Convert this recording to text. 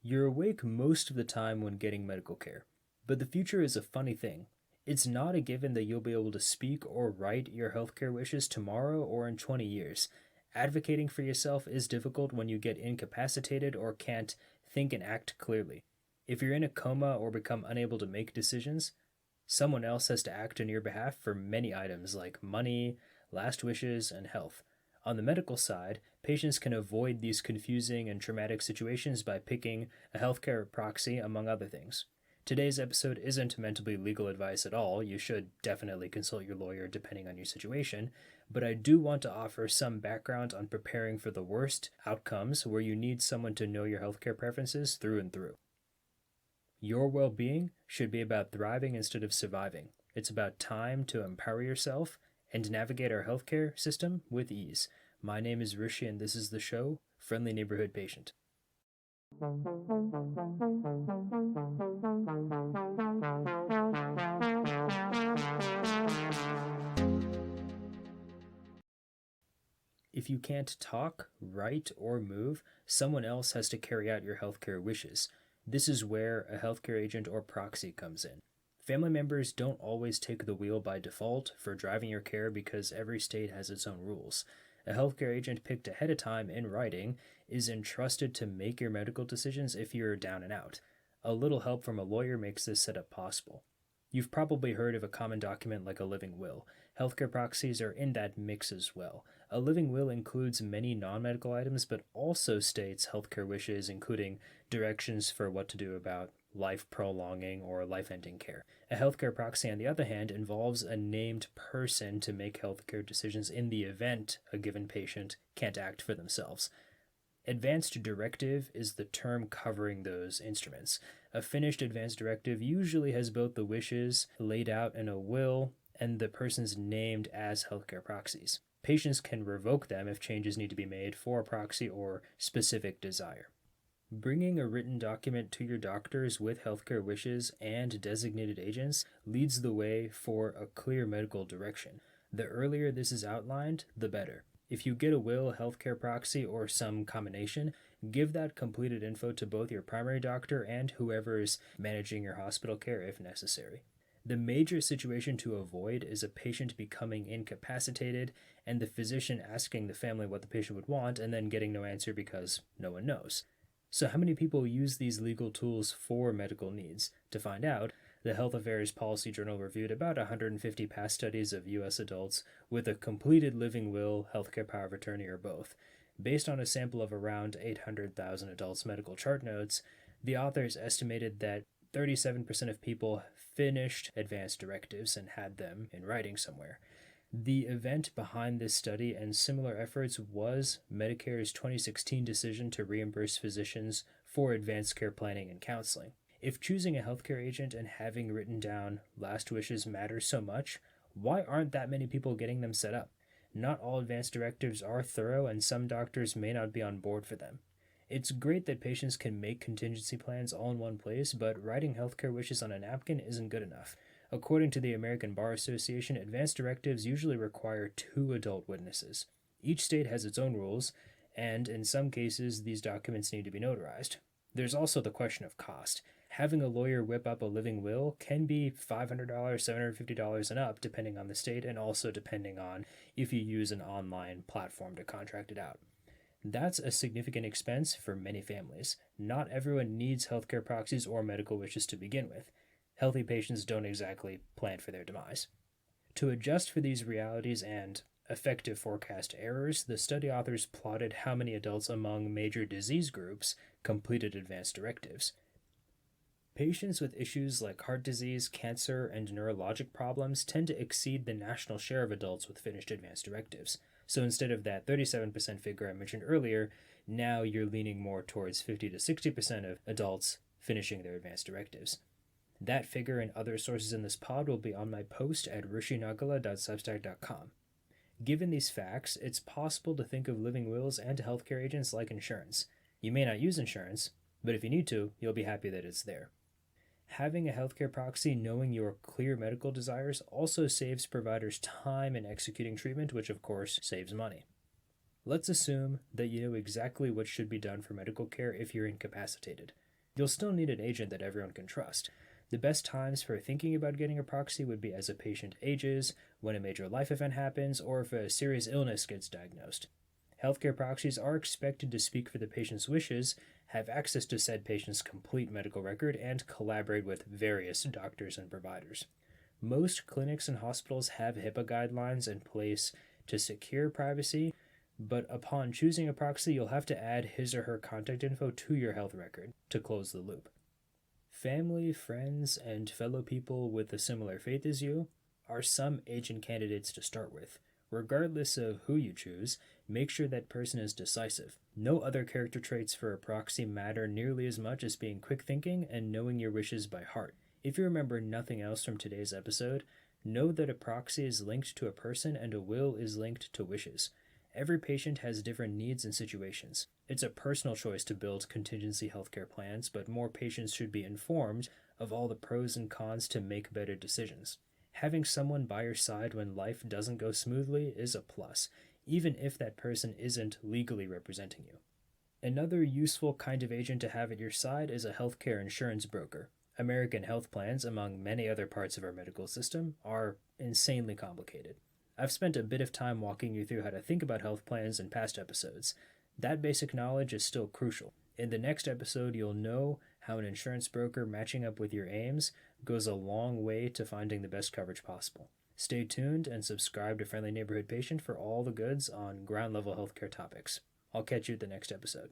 You're awake most of the time when getting medical care, but the future is a funny thing. It's not a given that you'll be able to speak or write your healthcare wishes tomorrow or in 20 years. Advocating for yourself is difficult when you get incapacitated or can't think and act clearly. If you're in a coma or become unable to make decisions, someone else has to act on your behalf for many items like money, last wishes, and health. On the medical side, patients can avoid these confusing and traumatic situations by picking a healthcare proxy, among other things. Today's episode isn't meant to be legal advice at all. You should definitely consult your lawyer depending on your situation, but I do want to offer some background on preparing for the worst outcomes where you need someone to know your healthcare preferences through and through. Your well being should be about thriving instead of surviving. It's about time to empower yourself and navigate our healthcare system with ease. My name is Rishi, and this is the show, Friendly Neighborhood Patient. If you can't talk, write, or move, someone else has to carry out your healthcare wishes. This is where a healthcare agent or proxy comes in. Family members don't always take the wheel by default for driving your care because every state has its own rules. A healthcare agent picked ahead of time in writing is entrusted to make your medical decisions if you're down and out. A little help from a lawyer makes this setup possible. You've probably heard of a common document like a living will. Healthcare proxies are in that mix as well. A living will includes many non-medical items, but also states healthcare wishes, including directions for what to do about life-prolonging or life-ending care. A healthcare proxy, on the other hand, involves a named person to make healthcare decisions in the event a given patient can't act for themselves. Advanced directive is the term covering those instruments. A finished advanced directive usually has both the wishes laid out in a will and the persons named as healthcare proxies. Patients can revoke them if changes need to be made for a proxy or specific desire. Bringing a written document to your doctors with healthcare wishes and designated agents leads the way for a clear medical direction. The earlier this is outlined, the better. If you get a will, healthcare proxy, or some combination, give that completed info to both your primary doctor and whoever is managing your hospital care if necessary. The major situation to avoid is a patient becoming incapacitated and the physician asking the family what the patient would want and then getting no answer because no one knows. So how many people use these legal tools for medical needs? To find out, the Health Affairs Policy Journal reviewed about 150 past studies of U.S. adults with a completed living will, healthcare power of attorney, or both. Based on a sample of around 800,000 adults' medical chart notes, the authors estimated that 37% of people finished advanced directives and had them in writing somewhere. The event behind this study and similar efforts was Medicare's 2016 decision to reimburse physicians for advanced care planning and counseling. If choosing a healthcare agent and having written down last wishes matters so much, why aren't that many people getting them set up? Not all advanced directives are thorough, and some doctors may not be on board for them. It's great that patients can make contingency plans all in one place, but writing healthcare wishes on a napkin isn't good enough. According to the American Bar Association, advanced directives usually require 2 adult witnesses. Each state has its own rules, and in some cases, these documents need to be notarized. There's also the question of cost. Having a lawyer whip up a living will can be $500, $750 and up, depending on the state, and also depending on if you use an online platform to contract it out. That's a significant expense for many families. Not everyone needs healthcare proxies or medical wishes to begin with. Healthy patients don't exactly plan for their demise. To adjust for these realities and effective forecast errors, the study authors plotted how many adults among major disease groups completed advanced directives. Patients with issues like heart disease, cancer, and neurologic problems tend to exceed the national share of adults with finished advanced directives. So instead of that 37% figure I mentioned earlier, now you're leaning more towards 50 to 60% of adults finishing their advanced directives. That figure and other sources in this pod will be on my post at rishinagala.substack.com. Given these facts, it's possible to think of living wills and healthcare agents like insurance. You may not use insurance, but if you need to, you'll be happy that it's there. Having a healthcare proxy knowing your clear medical desires also saves providers time in executing treatment, which of course saves money. Let's assume that you know exactly what should be done for medical care if you're incapacitated. You'll still need an agent that everyone can trust. The best times for thinking about getting a proxy would be as a patient ages, when a major life event happens, or if a serious illness gets diagnosed. Healthcare proxies are expected to speak for the patient's wishes, have access to said patient's complete medical record, and collaborate with various doctors and providers. Most clinics and hospitals have HIPAA guidelines in place to secure privacy, but upon choosing a proxy, you'll have to add his or her contact info to your health record to close the loop. Family, friends, and fellow people with a similar faith as you are some agent candidates to start with. Regardless of who you choose, make sure that person is decisive. No other character traits for a proxy matter nearly as much as being quick thinking and knowing your wishes by heart. If you remember nothing else from today's episode, know that a proxy is linked to a person and a will is linked to wishes. Every patient has different needs and situations. It's a personal choice to build contingency healthcare plans, but more patients should be informed of all the pros and cons to make better decisions. Having someone by your side when life doesn't go smoothly is a plus, even if that person isn't legally representing you. Another useful kind of agent to have at your side is a healthcare insurance broker. American health plans, among many other parts of our medical system, are insanely complicated. I've spent a bit of time walking you through how to think about health plans in past episodes. That basic knowledge is still crucial. In the next episode, you'll know how an insurance broker matching up with your aims goes a long way to finding the best coverage possible. Stay tuned and subscribe to Friendly Neighborhood Patient for all the goods on ground level healthcare topics. I'll catch you at the next episode.